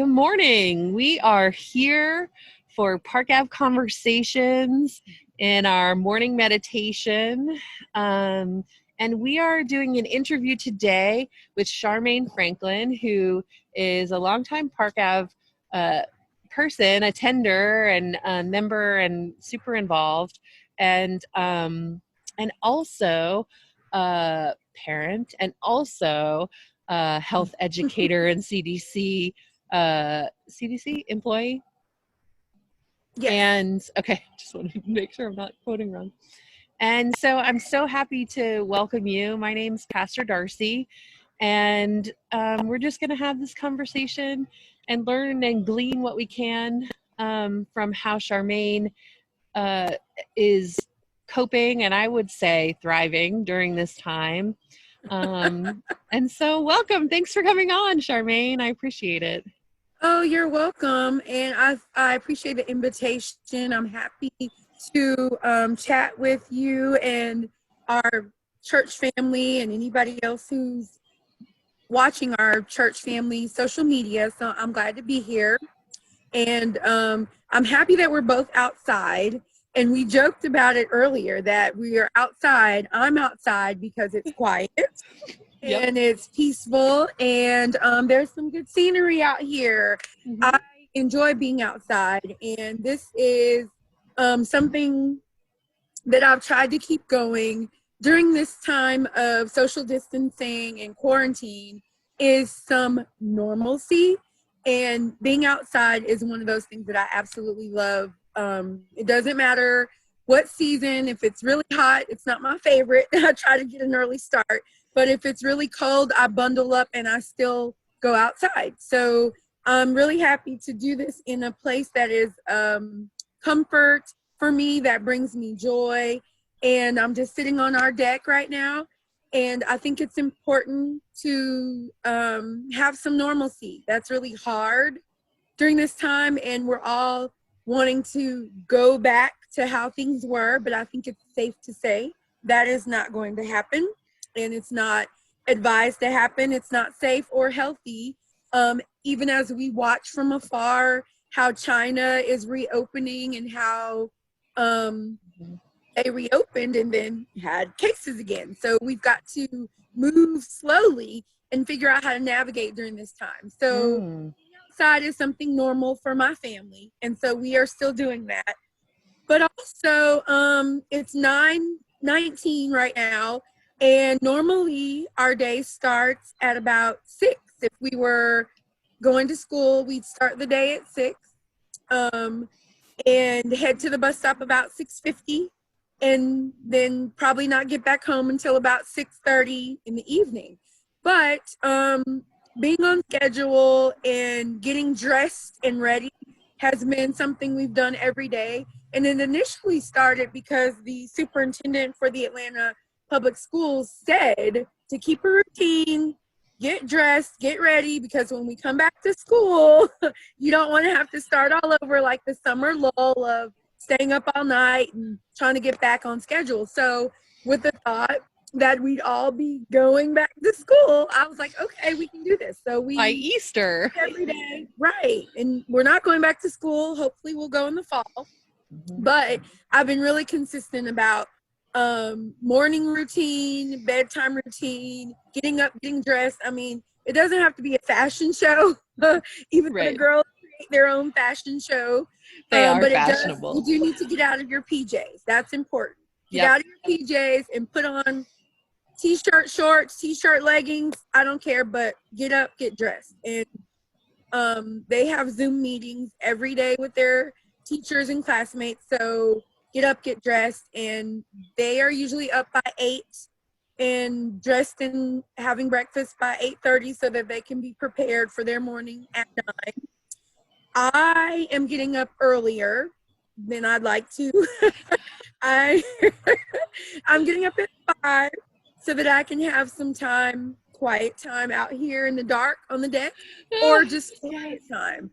Good morning. We are here for Park Ave Conversations in our morning meditation. And we are doing an interview today with Charmaine Franklin, who is a longtime Park Ave person, attender, and member, and super involved, and also a parent, and also a health educator and CDC employee. Yes. And okay, just wanted to make sure I'm not quoting wrong. And so I'm so happy to welcome you. My name's Pastor Darcy, and we're just going to have this conversation and learn and glean what we can from how Charmaine is coping, and I would say thriving during this time. And so welcome. Thanks for coming on, Charmaine. I appreciate it. Oh, you're welcome. And I appreciate the invitation. I'm happy to chat with you and our church family and anybody else who's watching our church family social media. So I'm glad to be here. And I'm happy that we're both outside. And we joked about it earlier that we are outside. I'm outside because it's quiet. Yep. And it's peaceful, and there's some good scenery out here. Mm-hmm. I enjoy being outside, and this is something that I've tried to keep going during this time of social distancing and quarantine, is some normalcy, and being outside is one of those things that I absolutely love. It doesn't matter what season. If it's really hot, it's not my favorite. I try to get an early start. But if it's really cold, I bundle up and I still go outside. So I'm really happy to do this in a place that is comfort for me, that brings me joy. And I'm just sitting on our deck right now. And I think it's important to have some normalcy. That's really hard during this time. And we're all wanting to go back to how things were. But I think it's safe to say that is not going to happen. And it's not advised to happen. It's not safe or healthy. Even as we watch from afar how China is reopening and how they reopened and then had cases again. So we've got to move slowly and figure out how to navigate during this time. So outside is something normal for my family. And so we are still doing that. But also it's 9:19 right now. And normally our day starts at about 6. If we were going to school, we'd start the day at 6 and head to the bus stop about 6:50, and then probably not get back home until about 6:30 in the evening. But being on schedule and getting dressed and ready has been something we've done every day. And it initially started because the superintendent for the Atlanta Public Schools said to keep a routine, get dressed, get ready, because when we come back to school, you don't want to have to start all over like the summer lull of staying up all night and trying to get back on schedule. So with the thought that we'd all be going back to school, I was like, okay, we can do this. So we by Easter every day, right? And we're not going back to school. Hopefully we'll go in the fall. Mm-hmm. But I've been really consistent about morning routine, bedtime routine, getting up, getting dressed. I mean, it doesn't have to be a fashion show. Even the girls create their own fashion show. They are but fashionable. You do need to get out of your PJs. That's important. Get out of your PJs and put on t-shirt, shorts, t-shirt, leggings. I don't care, but get up, get dressed. And they have Zoom meetings every day with their teachers and classmates. So get up, get dressed, and they are usually up by 8 and dressed and having breakfast by 8:30 so that they can be prepared for their morning at 9. I am getting up earlier than I'd like to. I'm getting up at 5 so that I can have some time, quiet time out here in the dark on the deck, or just quiet time.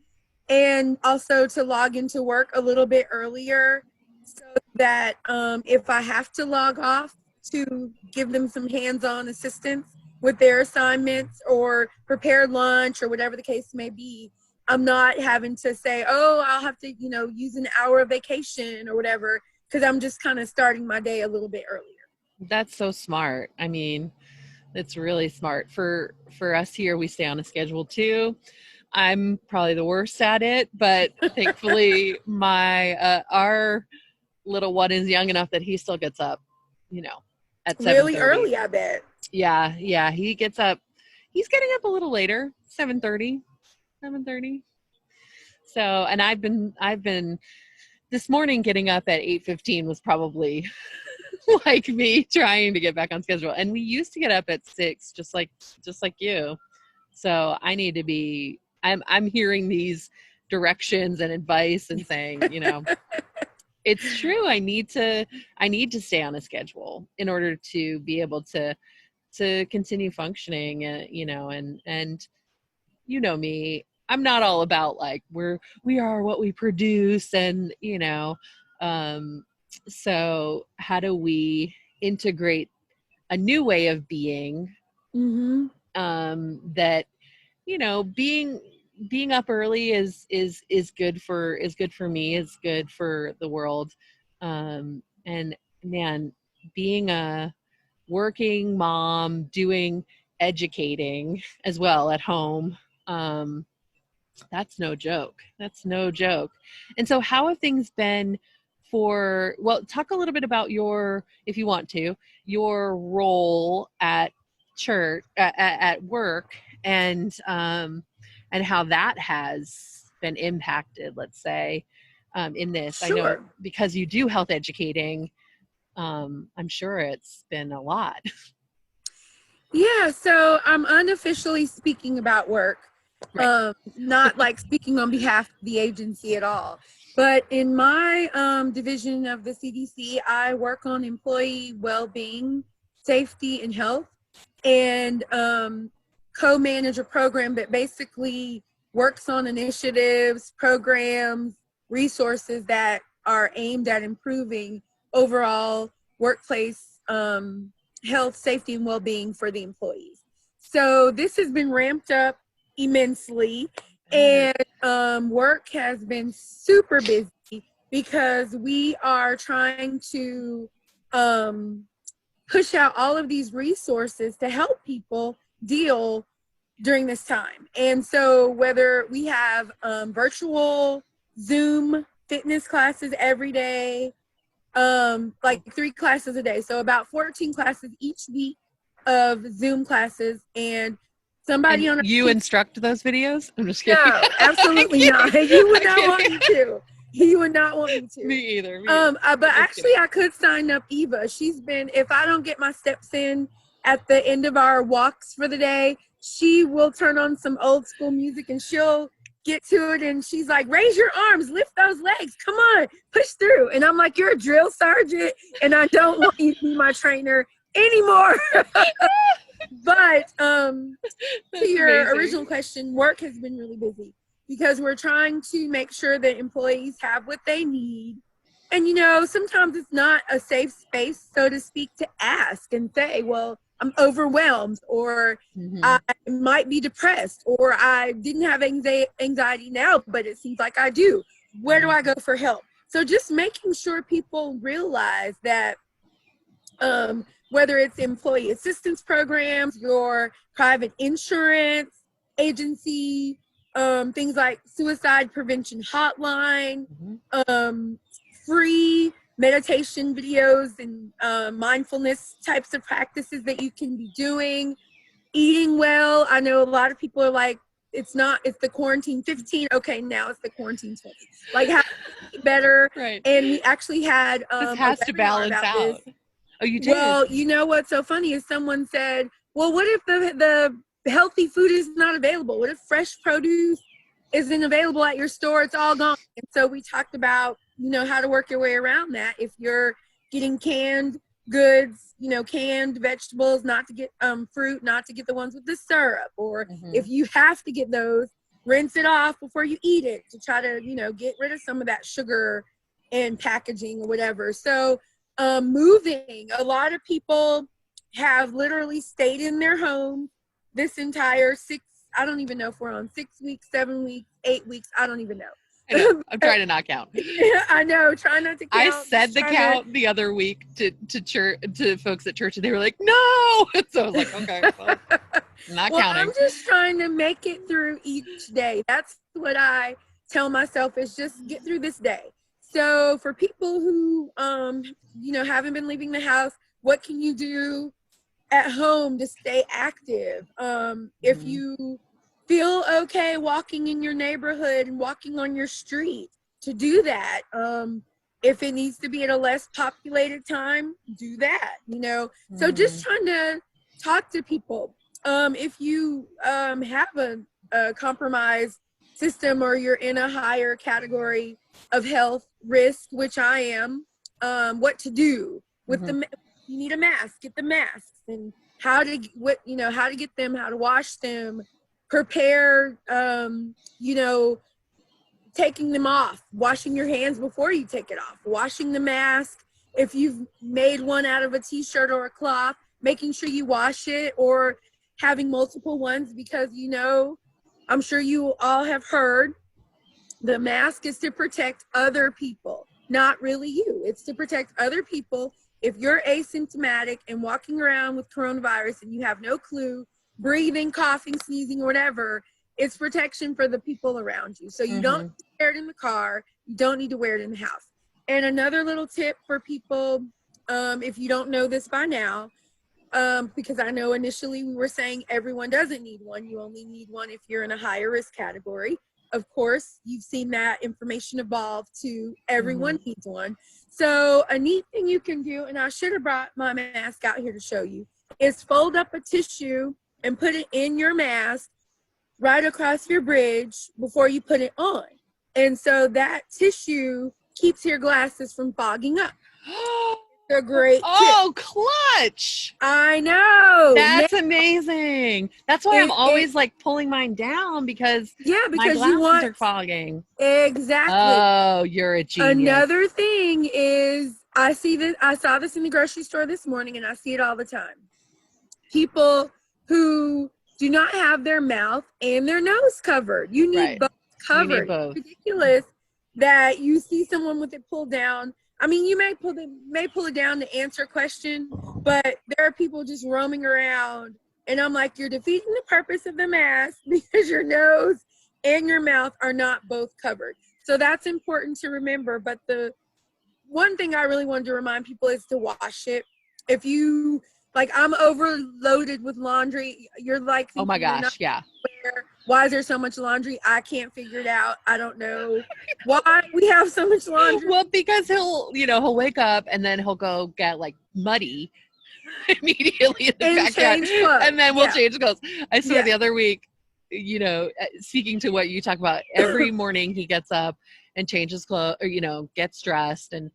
And also to log into work a little bit earlier, so that if I have to log off, to give them some hands-on assistance with their assignments or prepare lunch or whatever the case may be, I'm not having to say, oh, I'll have to, use an hour of vacation or whatever, because I'm just kind of starting my day a little bit earlier. That's so smart. I mean, it's really smart. For us here, we stay on a schedule too. I'm probably the worst at it, but thankfully our little one is young enough that he still gets up, at 7:30. Really early, I bet. Yeah, he gets up. He's getting up a little later, 7:30. So, and I've been this morning getting up at 8:15 was probably like me trying to get back on schedule. And we used to get up at 6, just like you. So I need to be, I'm hearing these directions and advice and saying, it's true. I need to stay on a schedule in order to be able to continue functioning, and me, I'm not all about like we are what we produce, and so how do we integrate a new way of being, that being up early is good for me, is good for the world, and man, being a working mom, doing educating as well at home, that's no joke. And so how have things been talk a little bit about if you want to, your role at church, at work, and how that has been impacted, let's say, in this. Sure. I know because you do health educating, I'm sure it's been a lot. Yeah, so I'm unofficially speaking about work, Right. not like speaking on behalf of the agency at all. But in my division of the CDC, I work on employee well-being, safety, and health, and co-manage a program that basically works on initiatives, programs, resources that are aimed at improving overall workplace health, safety, and well-being for the employees. So this has been ramped up immensely, and work has been super busy because we are trying to push out all of these resources to help people deal during this time. And so whether we have virtual Zoom fitness classes every day, like 3 classes a day, so about 14 classes each week of Zoom classes, and somebody and on you instruct those videos? I'm just kidding. No, absolutely not. You would not want me to. You would not want me to. Me either. But actually, I could sign up Eva. She's been, if I don't get my steps in at the end of our walks for the day, she will turn on some old school music and she'll get to it, and she's like, raise your arms, lift those legs, come on, push through. And I'm like, you're a drill sergeant and I don't want you to be my trainer anymore. But to your amazing. original question, work has been really busy because we're trying to make sure that employees have what they need. And sometimes it's not a safe space, so to speak, to ask and say, well, I'm overwhelmed, or I might be depressed, or I didn't have anxiety now, but it seems like I do. Where do I go for help? So just making sure people realize that whether it's employee assistance programs, your private insurance agency, things like suicide prevention hotline, free meditation videos and mindfulness types of practices that you can be doing, eating well. I know a lot of people are like, it's the quarantine 15. Okay, now it's the quarantine 20. Like, how to eat better. Right. And we actually had this has to balance out. This. Oh, you did? Well, you know what's so funny is someone said, well, what if the healthy food is not available? What if fresh produce isn't available at your store? It's all gone. And so we talked about, how to work your way around that. If you're getting canned goods, canned vegetables, not to get fruit, not to get the ones with the syrup, or if you have to get those, rinse it off before you eat it to try to, get rid of some of that sugar and packaging or whatever. So moving, a lot of people have literally stayed in their home this entire I don't even know if we're on 6 weeks, 7 weeks, 8 weeks. I don't even know. I know. I'm trying to not count. I know. Try not to count. I said the count the other week to church, to folks at church, and they were like, "No!" So I was like, "Okay, well, not counting." I'm just trying to make it through each day. That's what I tell myself, is just get through this day. So for people who, haven't been leaving the house, what can you do at home to stay active? If you feel okay walking in your neighborhood and walking on your street, to do that. If it needs to be at a less populated time, do that, So just trying to talk to people. If you have a compromised system, or you're in a higher category of health risk, which I am, what to do with you need a mask, get the masks, and how to get them, how to wash them, prepare, taking them off, washing your hands before you take it off, washing the mask. If you've made one out of a t-shirt or a cloth, making sure you wash it, or having multiple ones, because I'm sure you all have heard, the mask is to protect other people, not really you. It's to protect other people. If you're asymptomatic and walking around with coronavirus and you have no clue, breathing, coughing, sneezing, or whatever, it's protection for the people around you. So you don't need to wear it in the car. You don't need to wear it in the house. And another little tip for people, if you don't know this by now, because I know initially we were saying everyone doesn't need one. You only need one if you're in a higher risk category. Of course, you've seen that information evolve to everyone needs one. So a neat thing you can do, and I should have brought my mask out here to show you, is fold up a tissue and put it in your mask right across your bridge before you put it on. And so that tissue keeps your glasses from fogging up. A great tip. Clutch. I know. That's amazing. That's why I'm always like pulling mine down, because my glasses are fogging. Exactly. Oh, you're a genius. Another thing is, I saw this in the grocery store this morning, and I see it all the time. People who do not have their mouth and their nose covered. You need both covered. You need both. It's ridiculous that you see someone with it pulled down. I mean, you may pull it down to answer a question, but there are people just roaming around, and I'm like, you're defeating the purpose of the mask, because your nose and your mouth are not both covered. So that's important to remember. But the one thing I really wanted to remind people is to wash it. If you, like, I'm overloaded with laundry, you're like, oh my gosh, yeah. Why is there so much laundry? I can't figure it out. I don't know why we have so much laundry. Well, because he'll wake up and then he'll go get like muddy immediately in the backyard, and then we'll change clothes. I swear, the other week, speaking to what you talk about, every morning he gets up and changes clothes, or gets dressed, and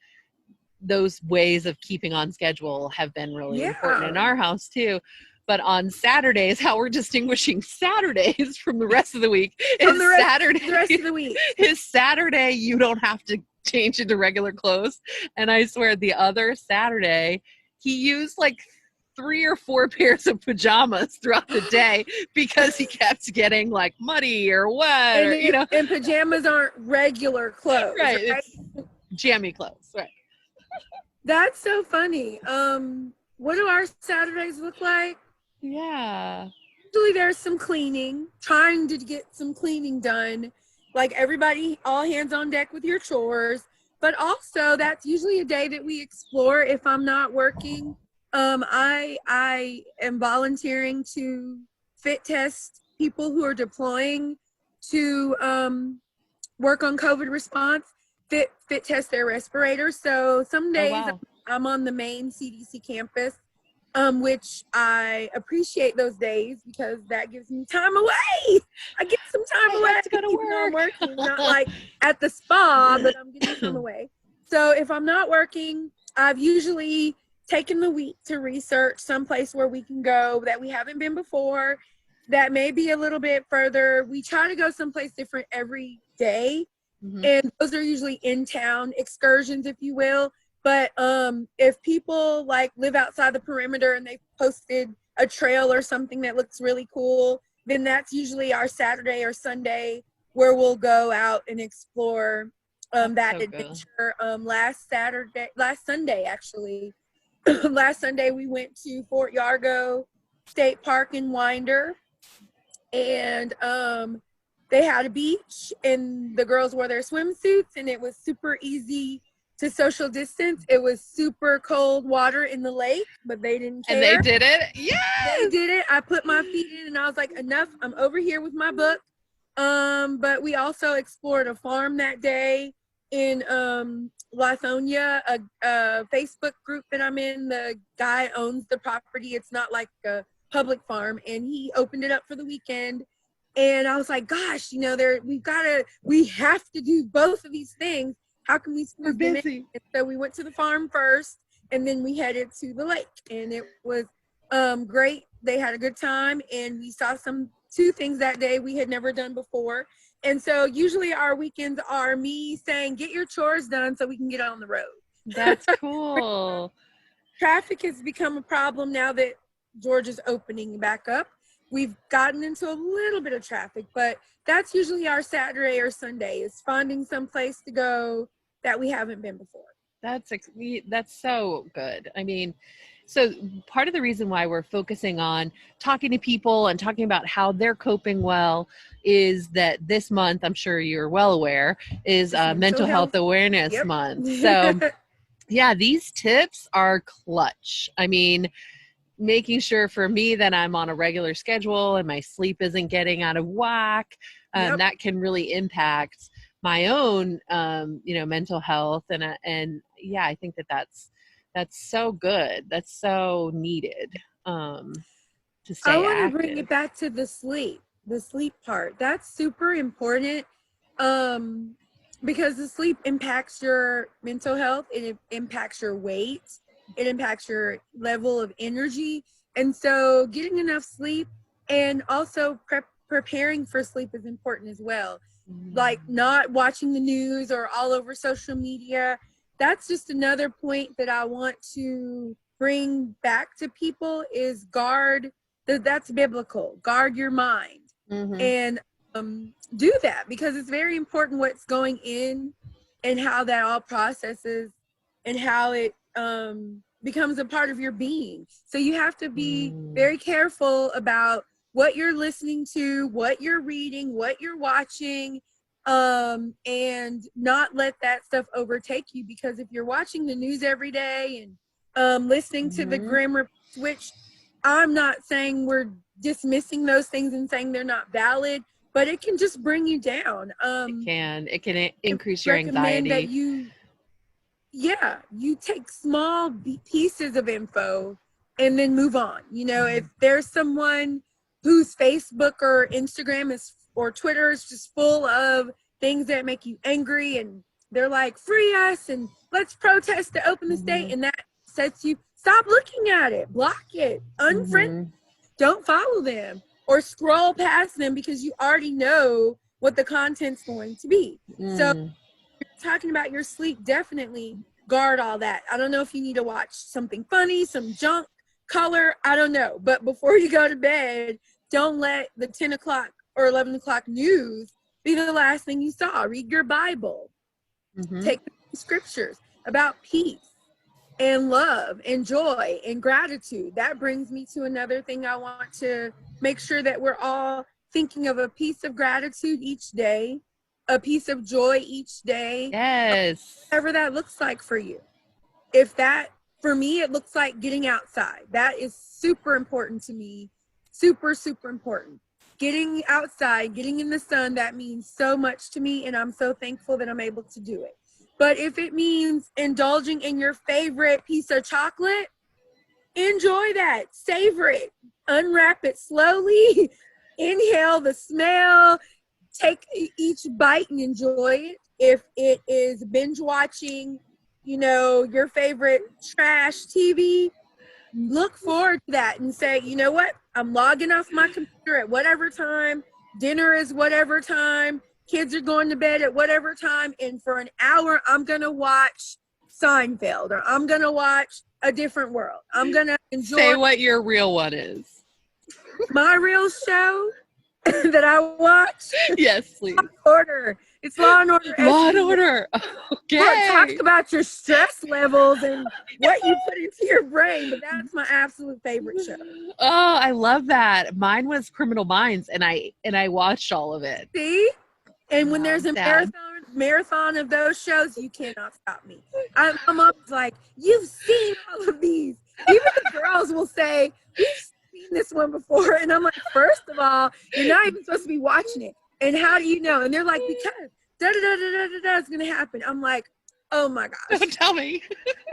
those ways of keeping on schedule have been really important in our house too. But on Saturdays, how we're distinguishing Saturdays from the rest of the week is Saturday. The rest of the week is Saturday. You don't have to change into regular clothes. And I swear, the other Saturday, he used like 3 or 4 pairs of pajamas throughout the day, because he kept getting like muddy or wet, and pajamas aren't regular clothes, right? It's jammy clothes, right? That's so funny. What do our Saturdays look like? Yeah. Usually there's some cleaning, trying to get some cleaning done. Like, everybody, all hands on deck with your chores. But also, that's usually a day that we explore. If I'm not working, I am volunteering to fit test people who are deploying to work on COVID response, fit test their respirators. So some days I'm on the main CDC campus, which I appreciate those days, because that gives me time away. I get some time away to go to work. I'm working, not like at the spa, but I'm getting some away. So if I'm not working, I've usually taken the week to research someplace where we can go that we haven't been before, that may be a little bit further. We try to go someplace different every day, and those are usually in-town excursions, if you will. But if people like live outside the perimeter and they posted a trail or something that looks really cool, then that's usually our Saturday or Sunday where we'll go out and explore that so adventure. Last Sunday actually, last Sunday we went to Fort Yargo State Park in Winder, and they had a beach, and the girls wore their swimsuits, and it was super easy to social distance. It was super cold water in the lake, but they didn't care. And they did it. Yes! They did it. I put my feet in, and I was like, enough. I'm over here with my book. But we also explored a farm that day in Lithonia, a Facebook group that I'm in. The guy owns the property. It's not like a public farm, and he opened it up for the weekend. And I was like, gosh, you know, we have to do both of these things. How can we squeeze them in? And so we went to the farm first, and then we headed to the lake, and it was great. They had a good time, and we saw two things that day we had never done before. And so usually our weekends are me saying, get your chores done so we can get on the road. That's cool. Traffic has become a problem now that Georgia's opening back up. We've gotten into a little bit of traffic, but that's usually our Saturday or Sunday, is finding some place to go that we haven't been before. That's so good. I mean, so part of the reason why we're focusing on talking to people and talking about how they're coping well is that this month, I'm sure you're well aware, is Mental Health Awareness Month. So yeah, these tips are clutch. I mean, making sure for me that I'm on a regular schedule and my sleep isn't getting out of whack, that can really impact my own, mental health. And yeah, I think that's so good. That's so needed to stay I want to active. bring it back to the sleep part. That's super important because the sleep impacts your mental health, and it impacts your weight. It impacts your level of energy. And so getting enough sleep and also preparing for sleep is important as well. Like not watching the news or all over social media. That's just another point that I want to bring back to people is that's biblical. Guard your mind and do that, because it's very important what's going in and how that all processes and how it becomes a part of your being. So you have to be very careful about what you're listening to, what you're reading, what you're watching, and not let that stuff overtake you. Because if you're watching the news every day and listening to the grim reports, which I'm not saying we're dismissing those things and saying they're not valid, but it can just bring you down. It can increase your anxiety. That you take small pieces of info and then move on. You know, if there's someone whose Facebook or Instagram or Twitter is just full of things that make you angry, and they're like, free us and let's protest to open the state, and that sets you, stop looking at it, block it, unfriend, don't follow them or scroll past them, because you already know what the content's going to be. So you're talking about your sleep, definitely guard all that. I don't know if you need to watch something funny, some junk, color, I don't know. But before you go to bed, don't let the 10 o'clock or 11 o'clock news be the last thing you saw. Read your Bible. Take the scriptures about peace and love and joy and gratitude. That brings me to another thing. I want to make sure that we're all thinking of a piece of gratitude each day, a piece of joy each day. Yes. Whatever that looks like for you. For me, it looks like getting outside. That is super important to me. Super, super important. Getting outside, getting in the sun, that means so much to me, and I'm so thankful that I'm able to do it. But if it means indulging in your favorite piece of chocolate, enjoy that. Savor it. Unwrap it slowly. Inhale the smell. Take each bite and enjoy it. If it is binge watching, your favorite trash TV, look forward to that and say, you know what? I'm logging off my computer at whatever time. Dinner is whatever time. Kids are going to bed at whatever time. And for an hour, I'm going to watch Seinfeld, or I'm going to watch A Different World. I'm going to enjoy. Say what your real one is. My real show that I watch? Yes, please. Order. It's Law and Order. Law and SVU. Order. Okay. Look, talk about your stress levels and what you put into your brain, but that's my absolute favorite show. Oh, I love that. Mine was Criminal Minds, and I watched all of it. See? And when Oh, there's a sad. marathon of those shows, you cannot stop me. My mom's like, you've seen all of these. Even the girls will say, we've seen this one before. And I'm like, first of all, you're not even supposed to be watching it. And how do you know? And they're like, because da-da-da-da-da-da is going to happen. I'm like, oh my gosh. Don't tell me.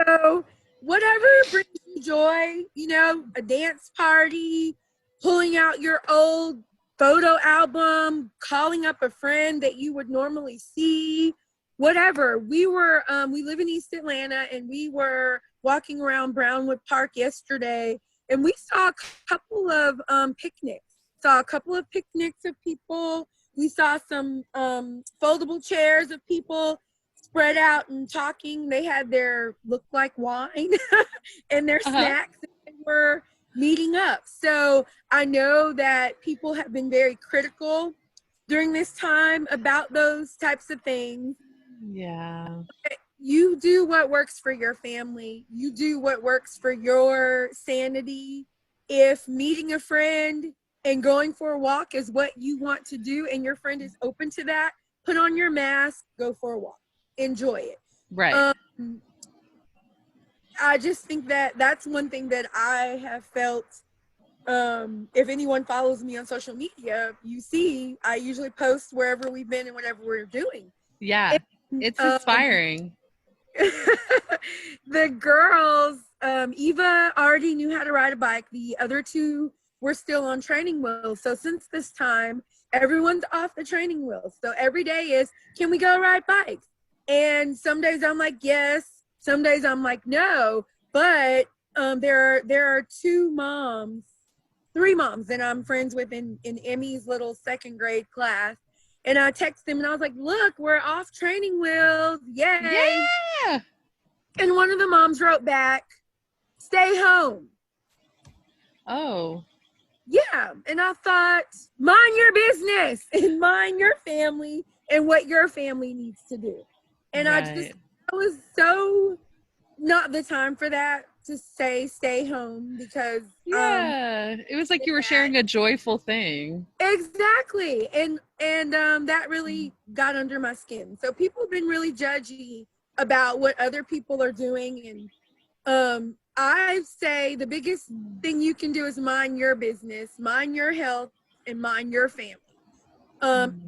So whatever brings you joy, you know, a dance party, pulling out your old photo album, calling up a friend that you would normally see, whatever. We live in East Atlanta, and we were walking around Brownwood Park yesterday, and we saw a couple of picnics. Saw a couple of picnics of people. We saw some foldable chairs of people spread out and talking. They had their look like wine and their snacks. They were meeting up. So I know that people have been very critical during this time about those types of things. Yeah. You do what works for your family. You do what works for your sanity. If meeting a friend and going for a walk is what you want to do and your friend is open to that, put on your mask, go for a walk. Enjoy it. Right. I just think that that's one thing that I have felt. If anyone follows me on social media, you see I usually post wherever we've been and whatever we're doing. Yeah. It's inspiring. The girls, Eva already knew how to ride a bike. The other two were still on training wheels. So since this time, everyone's off the training wheels. So every day is, can we go ride bikes? And some days I'm like, yes. Some days I'm like, no. But there are three moms that I'm friends with in Emmy's little second grade class. And I texted them and I was like, look, we're off training wheels. Yay. Yeah. And one of the moms wrote back, stay home. Oh. Yeah. And I thought, mind your business and mind your family and what your family needs to do. And I was so not the time for that to say stay home because it was like you were sharing a joyful thing. Exactly. And that really got under my skin. So people have been really judgy about what other people are doing, and I say the biggest thing you can do is mind your business, mind your health, and mind your family.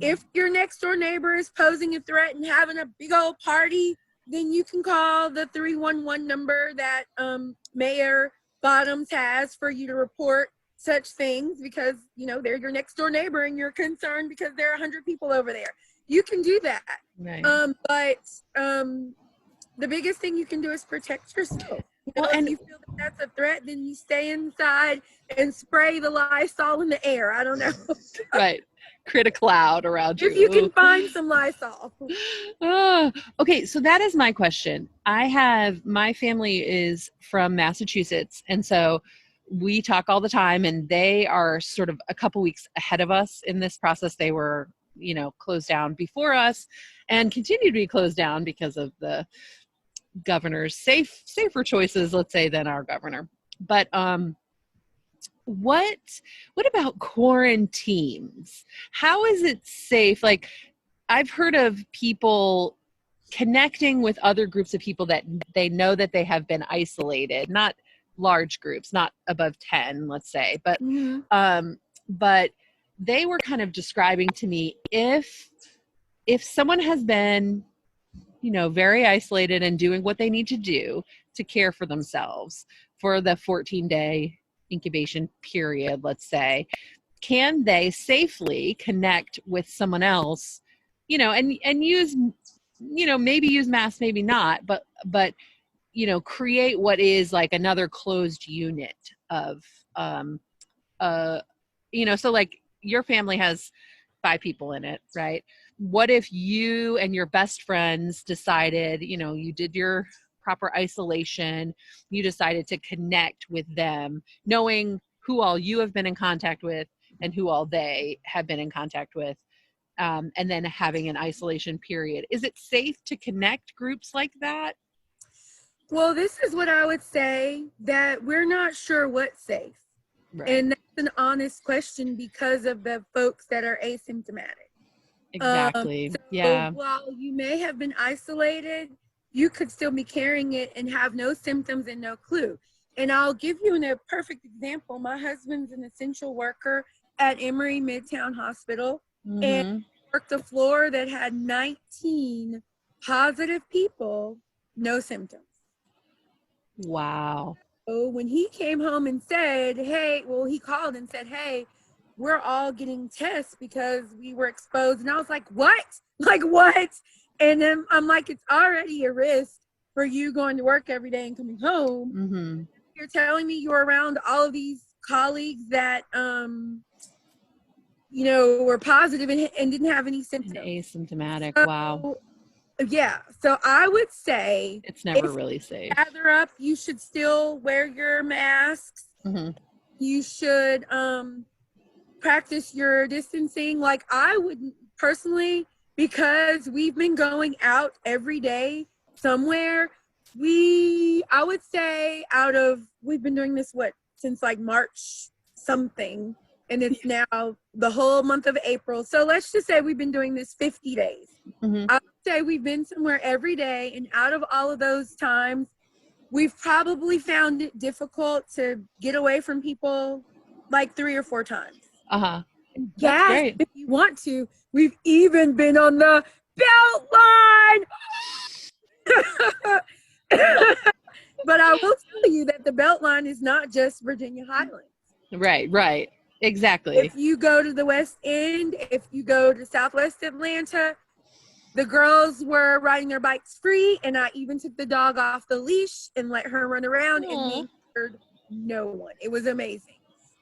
If your next door neighbor is posing a threat and having a big old party, then you can call the 311 number that Mayor Bottoms has for you to report such things because, you know, they're your next door neighbor and you're concerned because there are 100 people over there. You can do that. Right. But the biggest thing you can do is protect yourself. You know, if you feel that that's a threat, then you stay inside and spray the Lysol in the air. I don't know. Right. Create a cloud around you. If you can find some Lysol. Okay, so that is my question. My family is from Massachusetts, and so we talk all the time, and they are sort of a couple weeks ahead of us in this process. They were, you know, closed down before us and continue to be closed down because of the governor's safer choices, let's say, than our governor. But what about quarantines? How is it safe? Like, I've heard of people connecting with other groups of people that they know that they have been isolated, not large groups, not above 10, let's say, but but they were kind of describing to me if someone has been, you know, very isolated and doing what they need to do to care for themselves for the 14-day incubation period, let's say, can they safely connect with someone else, you know, and use, you know, maybe use masks, maybe not, but, you know, create what is like another closed unit of, you know, so like your family has 5 people in it, right? What if you and your best friends decided, you know, you did your proper isolation, you decided to connect with them, knowing who all you have been in contact with and who all they have been in contact with, and then having an isolation period. Is it safe to connect groups like that? Well, this is what I would say, that we're not sure what's safe. Right. And that's an honest question because of the folks that are asymptomatic. Exactly. So yeah. while you may have been isolated, you could still be carrying it and have no symptoms and no clue. And I'll give you a perfect example. My husband's an essential worker at Emory Midtown Hospital, and worked a floor that had 19 positive people, no symptoms. Wow. So when he came home and said, hey, well, he called and said, hey, we're all getting tests because we were exposed. And I was like, what? Like, what? And then I'm like, it's already a risk for you going to work every day and coming home. You're telling me you're around all of these colleagues that, you know, were positive and didn't have any symptoms. And asymptomatic. So, wow. Yeah. So I would say it's never really safe. Gather up, you should still wear your masks. You should practice your distancing. Like I would personally, because we've been going out every day somewhere. I would say we've been doing this since like March something, and it's now the whole month of April. So let's just say we've been doing this 50 days. I would say we've been somewhere every day, and out of all of those times, we've probably found it difficult to get away from people like 3 or 4 times. And That's great. If you want to, we've even been on the Beltline. But I will tell you that the Beltline is not just Virginia Highlands. Right. Exactly. If you go to the West End, if you go to Southwest Atlanta, the girls were riding their bikes free, and I even took the dog off the leash and let her run around, and they heard no one. It was amazing.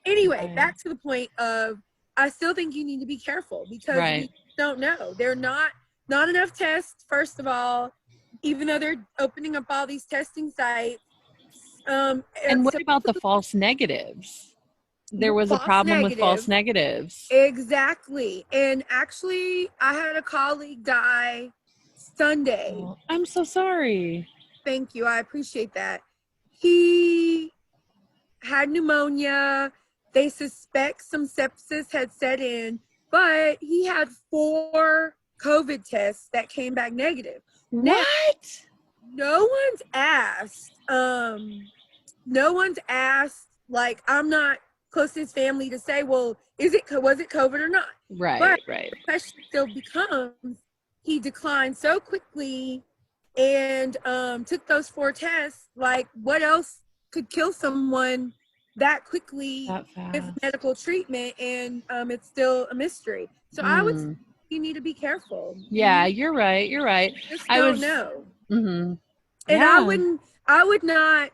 Anyway, back to the point of, I still think you need to be careful because we don't know. There are not enough tests, first of all, even though they're opening up all these testing sites. And what about the false negatives? There was a problem with false negatives. Exactly. And actually, I had a colleague die Sunday. Oh, I'm so sorry. Thank you. I appreciate that. He had pneumonia. They suspect some sepsis had set in, but he had 4 COVID tests that came back negative. What? Now, no one's asked. Like, I'm not close to his family to say, well, was it COVID or not? But the question still becomes, he declined so quickly and took those 4 tests. Like, what else could kill someone that quickly with medical treatment? And it's still a mystery. So I would say you need to be careful. Yeah, you're right. Just don't know. And I would not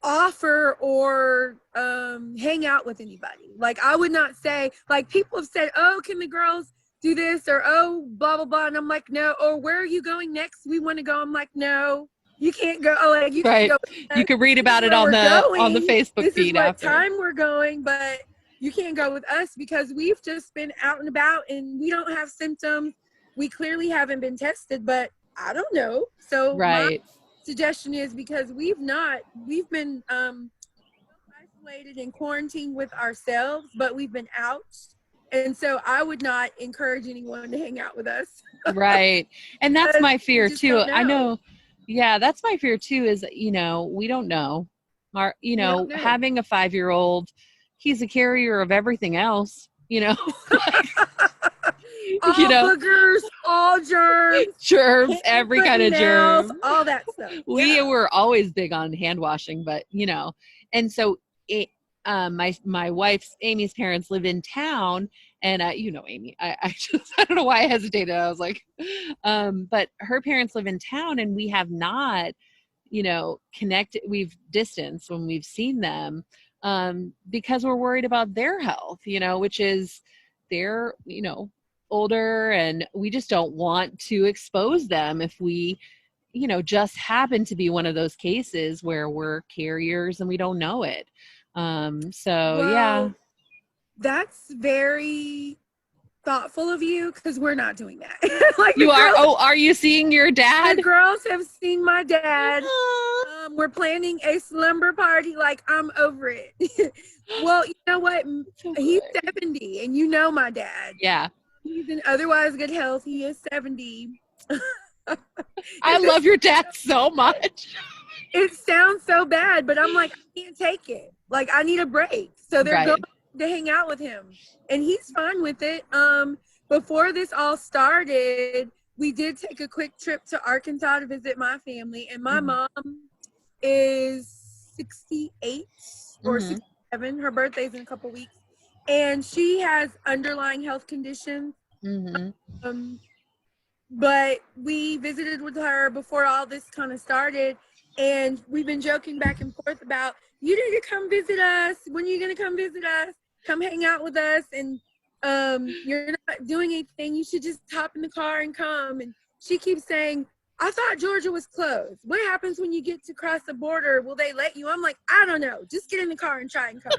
offer or hang out with anybody. Like, I would not say, like, people have said, oh, can the girls do this, or oh, blah blah blah, and I'm like, no. Or where are you going next? We want to go. I'm like, no, you can't go. Oh, like, you can go. You can read about it on the Facebook feed. This is what time we're going, but you can't go with us because we've just been out and about and we don't have symptoms. We clearly haven't been tested, but I don't know. So my suggestion is, because we've been isolated and quarantined with ourselves, but we've been out. And so I would not encourage anyone to hang out with us. Right. And that's my fear too. I know. Yeah, that's my fear too, is, we don't know. Having a 5-year-old, he's a carrier of everything else, all boogers, all germs, every kind of germ, all that stuff. We were always big on hand washing, but and so my wife's Amy's parents live in town, and Amy, I don't know why I hesitated. I was like, but her parents live in town, and we have not, connected. We've distanced when we've seen them, because we're worried about their health, which is they're, older, and we just don't want to expose them if we, just happen to be one of those cases where we're carriers and we don't know it. So yeah. Well, that's very thoughtful of you, because we're not doing that. Like You are, oh, are you seeing your the dad? girls have seen my dad. Aw. We're planning a slumber party. Like, I'm over it. Well, you know what? So He's good. 70, and you know my dad. Yeah. He's in otherwise good health. He is 70. I love your dad so much. It sounds so bad, but I'm like, I can't take it. Like, I need a break. So they're Right. going to hang out with him, and he's fine with it. Before this all started, we did take a quick trip to Arkansas to visit my family, and my mom is 68 or 67. Her birthday's in a couple weeks, and she has underlying health conditions. But we visited with her before all this kind of started, and we've been joking back and forth about, you need to come visit us. When are you going to come visit us? Come hang out with us. And you're not doing anything. You should just hop in the car and come. And she keeps saying, I thought Georgia was closed. What happens when you get to cross the border? Will they let you? I'm like, I don't know. Just get in the car and try and come.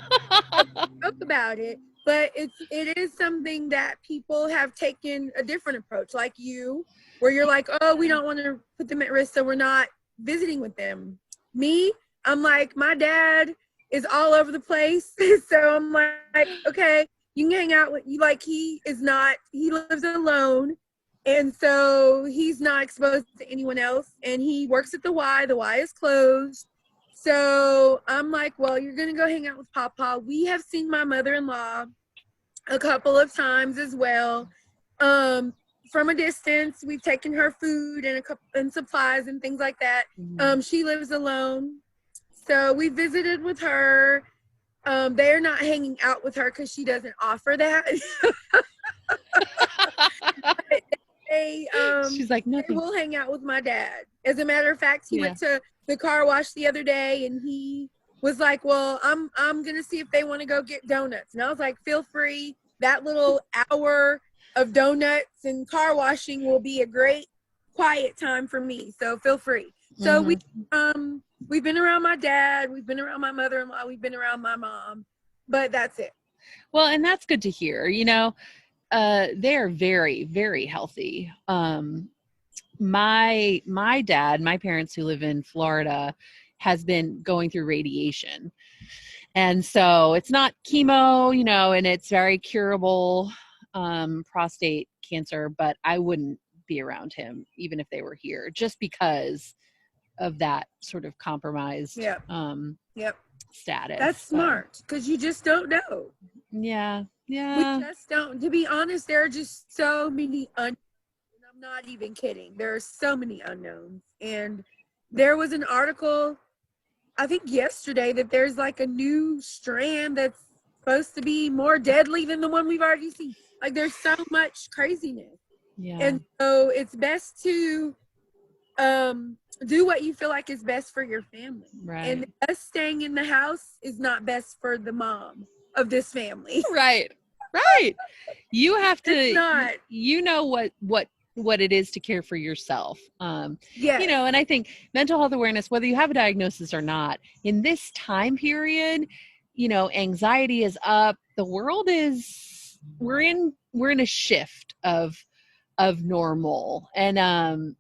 Joke about it. But it is something that people have taken a different approach, like you, where you're like, oh, we don't want to put them at risk, so we're not visiting with them. Me, I'm like, my dad is all over the place. So I'm like, okay, you can hang out with you. Like, he lives alone. And so he's not exposed to anyone else. And he works at the Y. The Y is closed. So I'm like, well, you're going to go hang out with Papa. We have seen my mother-in-law a couple of times as well. From a distance, we've taken her food and supplies and things like that. She lives alone. So we visited with her. They're not hanging out with her because she doesn't offer that. She's like, they nothing. will hang out with my dad. As a matter of fact, he went to the car wash the other day, and he was like, well, I'm gonna see if they want to go get donuts. And I was like, feel free. That little hour of donuts and car washing will be a great quiet time for me, so feel free. So we've been around my dad, we've been around my mother-in-law, we've been around my mom, but that's it. Well, and that's good to hear. You know, they're very, very healthy. My dad, my parents who live in Florida, has been going through radiation. And so it's not chemo, you know, and it's very curable, prostate cancer, but I wouldn't be around him even if they were here, just because of that sort of compromised status. That's smart, because you just don't know. Yeah. We just don't. To be honest, there are just so many unknowns. I'm not even kidding. There are so many unknowns. And there was an article, I think yesterday, that there's like a new strand that's supposed to be more deadly than the one we've already seen. Like, there's so much craziness. Yeah. And so it's best to do what you feel like is best for your family. Right. And us staying in the house is not best for the mom of this family. Right. You have to, you know what it is to care for yourself. You know, and I think mental health awareness, whether you have a diagnosis or not, in this time period, you know, anxiety is up. The world is, we're in a shift of normal. And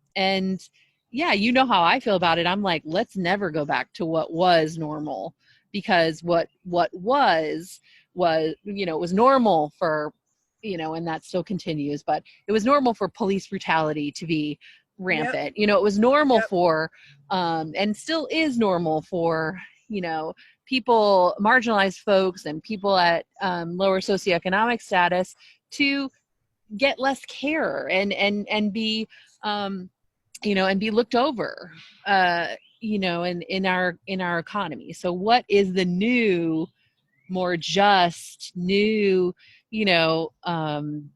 yeah, you know how I feel about it. I'm like, let's never go back to what was normal, because what was, you know, it was normal for, you know, and that still continues, but it was normal for police brutality to be rampant. You know, it was normal for, and still is normal for, you know, people, marginalized folks and people at lower socioeconomic status to get less care and be, you know, and be looked over, you know, in our economy. So what is the new, more just, new, you know,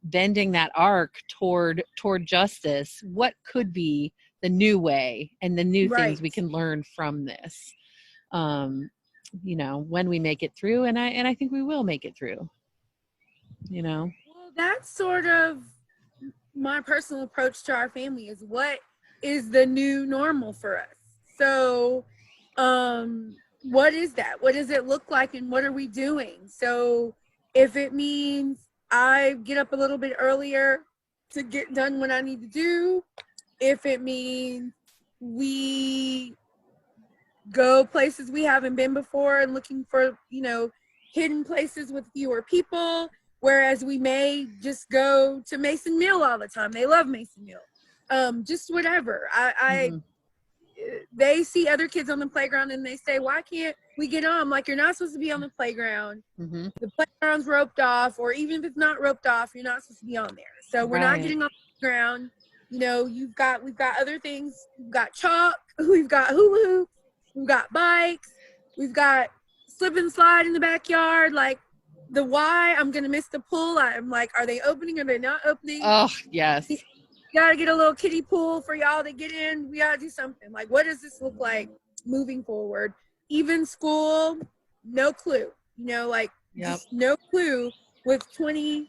bending that arc toward justice? What could be the new way and the new things we can learn from this, you know, when we make it through? And I think we will make it through, you know. Well, that's sort of my personal approach to our family, is what is the new normal for us. So what is that? What does it look like, and what are we doing? So if it means I get up a little bit earlier to get done what I need to do, if it means we go places we haven't been before and looking for, hidden places with fewer people, whereas we may just go to Mason Mill all the time. They love Mason Mill. Just whatever. They see other kids on the playground and they say, why can't we get on? I'm like, you're not supposed to be on the playground. Mm-hmm. The playground's roped off, or even if it's not roped off, you're not supposed to be on there. So we're not getting on the ground. We've got other things. We've got chalk, we've got hula hoops, we've got bikes, we've got slip and slide in the backyard. Like, the why, I'm gonna miss the pool. I'm like, are they opening? Are they not opening? Oh, yes. We gotta get a little kiddie pool for y'all to get in. We gotta do something. Like, what does this look like moving forward? Even school, no clue. Just no clue with 20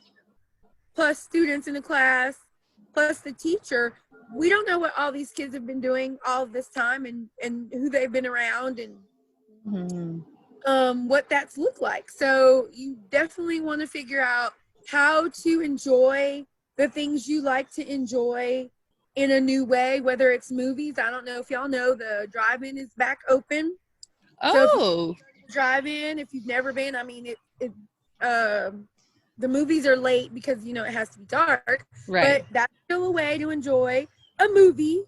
plus students in the class, plus the teacher. We don't know what all these kids have been doing all of this time, and who they've been around, and what that's looked like. So you definitely want to figure out how to enjoy the things you like to enjoy in a new way, whether it's movies. I don't know if y'all know, the drive-in is back open. Oh. So drive-in, if you've never been, I mean, the movies are late because, it has to be dark. Right. But that's still a way to enjoy a movie,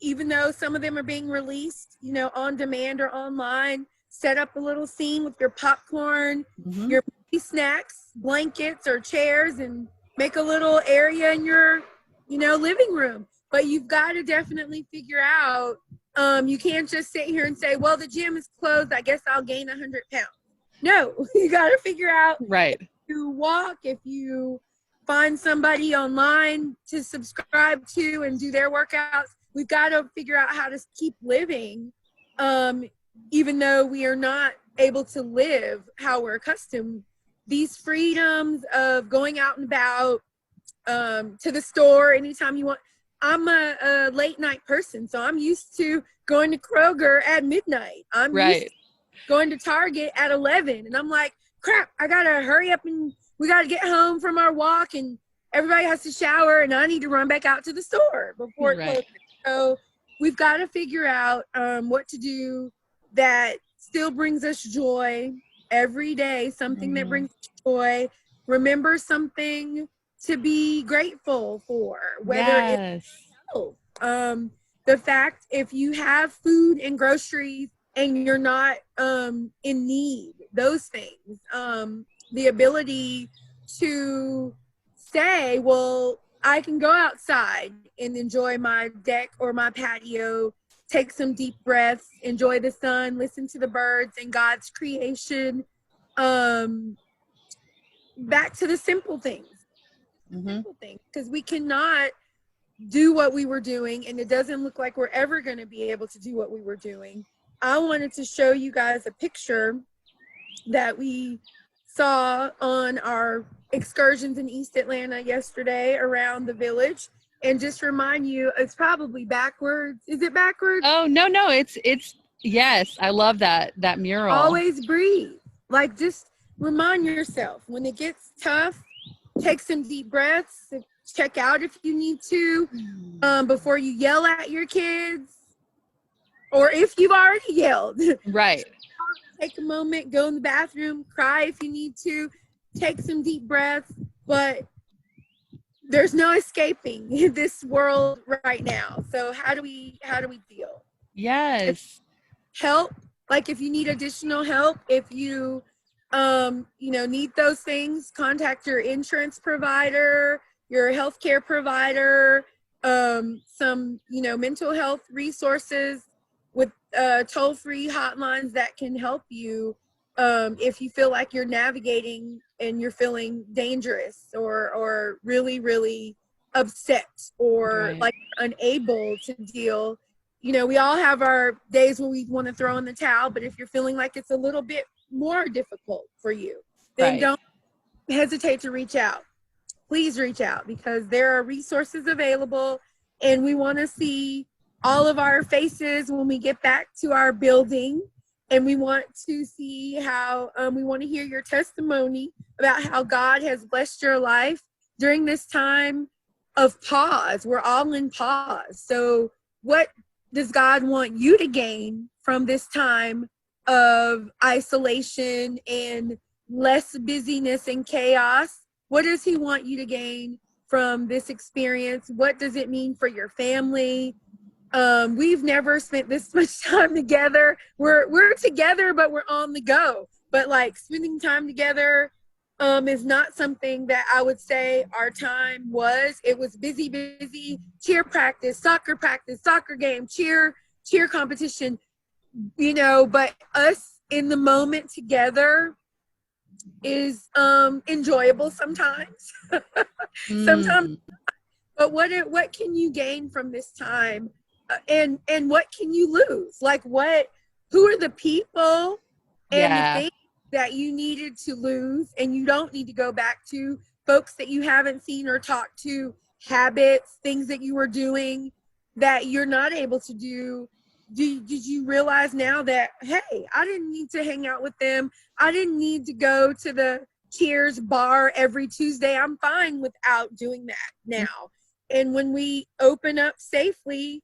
even though some of them are being released, on demand or online. Set up a little scene with your popcorn, your movie snacks, blankets, or chairs, and make a little area in your, living room. But you've got to definitely figure out, you can't just sit here and say, well, the gym is closed, I guess I'll gain 100 pounds. No, you got to figure out. Right. If you walk, if you find somebody online to subscribe to and do their workouts, we've got to figure out how to keep living, even though we are not able to live how we're accustomed. These freedoms of going out and about, to the store anytime you want. I'm a late night person, so I'm used to going to Kroger at midnight. I'm used to going to Target at 11, and I'm like, crap, I gotta hurry up, and we gotta get home from our walk, and everybody has to shower, and I need to run back out to the store before it closes. So we've got to figure out what to do that still brings us joy every day, something that brings us joy. Remember something to be grateful for, whether it's health. The fact, if you have food and groceries and you're not in need, those things, the ability to say, well, I can go outside and enjoy my deck or my patio, take some deep breaths, enjoy the sun, listen to the birds and God's creation. Back to the simple things. Simple things, because we cannot do what we were doing, and it doesn't look like we're ever going to be able to do what we were doing. I wanted to show you guys a picture that we saw on our excursions in East Atlanta yesterday around the village, and just remind you, it's probably backwards. Is it backwards? Oh, no, it's yes, I love that mural. Always breathe. Like, just remind yourself, when it gets tough, take some deep breaths, check out if you need to, before you yell at your kids, or if you've already yelled. Right. Take a moment, go in the bathroom, cry if you need to, take some deep breaths, but there's no escaping this world right now. So how do we deal? Yes. Help, like if you need additional help, if you need those things, contact your insurance provider, your healthcare provider, some, mental health resources with toll-free hotlines that can help you if you feel like you're navigating and you're feeling dangerous or really, really upset or like unable to deal. We all have our days when we want to throw in the towel, but if you're feeling like it's a little bit more difficult for you, then don't hesitate to reach out. Please reach out, because there are resources available, and we want to see all of our faces when we get back to our building. and we want to see how, we want to hear your testimony about how God has blessed your life during this time of pause. We're all in pause. So what does God want you to gain from this time of isolation and less busyness and chaos? What does he want you to gain from this experience? What does it mean for your family? We've never spent this much time together. We're together, but we're on the go. But like spending time together is not something that I would say our time was. It was busy, cheer practice, soccer game, cheer competition, you know, but us in the moment together is enjoyable sometimes. Sometimes, but what can you gain from this time? And what can you lose? Like who are the people and the things that you needed to lose and you don't need to go back to, folks that you haven't seen or talked to, habits, things that you were doing that you're not able to do? Did you realize now that, hey, I didn't need to hang out with them. I didn't need to go to the Cheers bar every Tuesday. I'm fine without doing that now. And when we open up safely,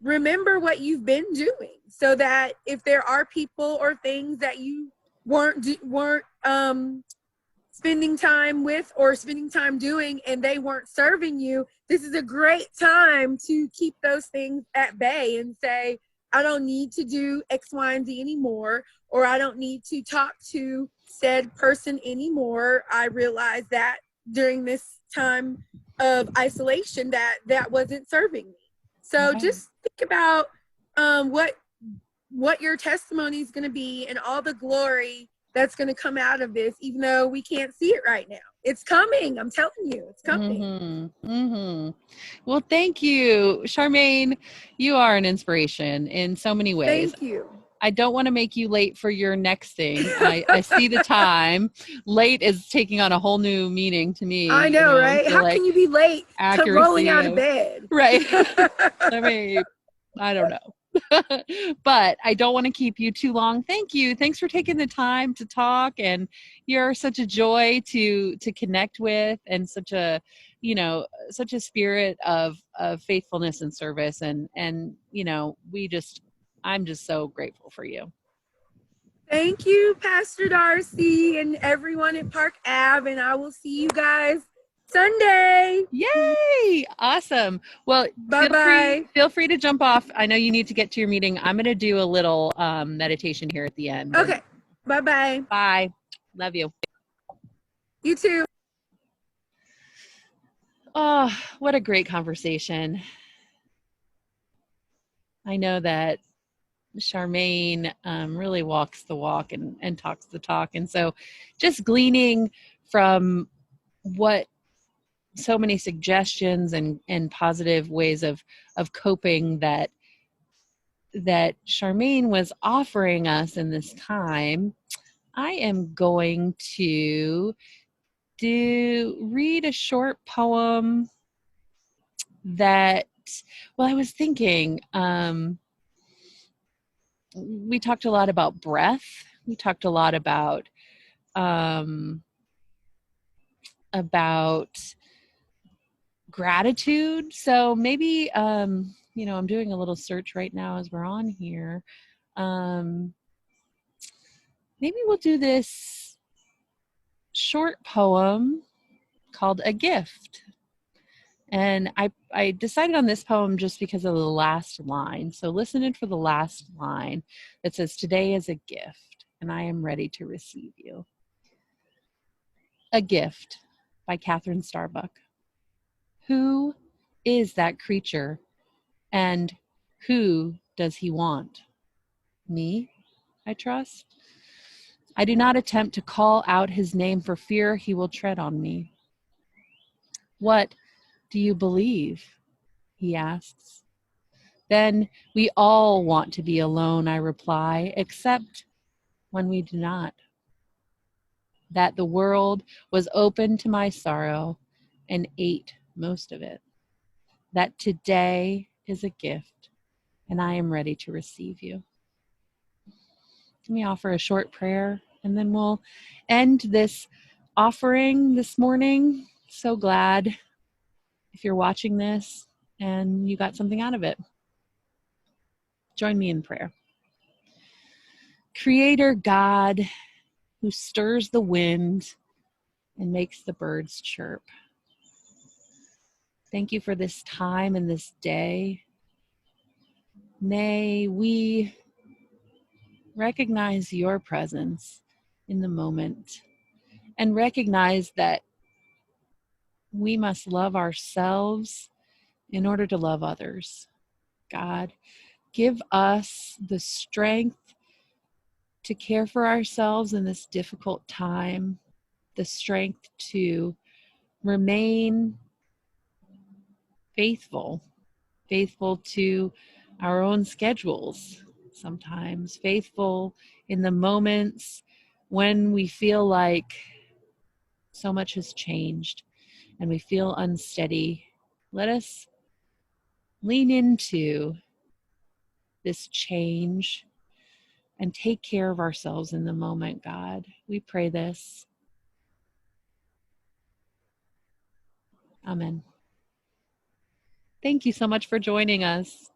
remember what you've been doing, so that if there are people or things that you weren't spending time with or spending time doing and they weren't serving you, this is a great time to keep those things at bay and say, I don't need to do X, Y, and Z anymore, or I don't need to talk to said person anymore. I realized that during this time of isolation that wasn't serving me. So just think about what your testimony is going to be and all the glory that's going to come out of this, even though we can't see it right now. It's coming. I'm telling you, it's coming. Well, thank you, Charmaine. You are an inspiration in so many ways. Thank you. I don't want to make you late for your next thing. I see the time. Late is taking on a whole new meaning to me. I know, right? How can you be late to rolling out of bed? Right. I mean, I don't know. But I don't want to keep you too long. Thank you. Thanks for taking the time to talk. And you're such a joy to connect with, and such a spirit of faithfulness and service. And I'm just so grateful for you. Thank you, Pastor Darcy and everyone at Park Ave. And I will see you guys Sunday. Yay! Awesome. Well, bye-bye. Feel free to jump off. I know you need to get to your meeting. I'm going to do a little meditation here at the end. Okay. Bye-bye. Bye. Love you. You too. Oh, what a great conversation. I know that Charmaine really walks the walk and talks the talk. And so just gleaning from what so many suggestions and positive ways of coping that Charmaine was offering us in this time, I am going to read a short poem that, well, I was thinking, we talked a lot about breath. We talked a lot about gratitude. So maybe, I'm doing a little search right now as we're on here. Maybe we'll do this short poem called A Gift. And I decided on this poem just because of the last line. So listen in for the last line that says, "Today is a gift, and I am ready to receive you." A Gift by Catherine Starbuck. Who is that creature, and who does he want? Me, I trust. I do not attempt to call out his name for fear he will tread on me. What do you believe? He asks. Then we all want to be alone, I reply, except when we do not. That the world was open to my sorrow and ate most of it. That today is a gift, and I am ready to receive you. Let me offer a short prayer, and then we'll end this offering this morning. So glad if you're watching this and you got something out of it. Join me in prayer. Creator God, who stirs the wind and makes the birds chirp. Thank you for this time and this day. May we recognize your presence in the moment and recognize that we must love ourselves in order to love others. God, give us the strength to care for ourselves in this difficult time, the strength to remain faithful to our own schedules, sometimes faithful in the moments when we feel like so much has changed and we feel unsteady. Let us lean into this change and take care of ourselves in the moment, God. We pray this. Amen. Thank you so much for joining us.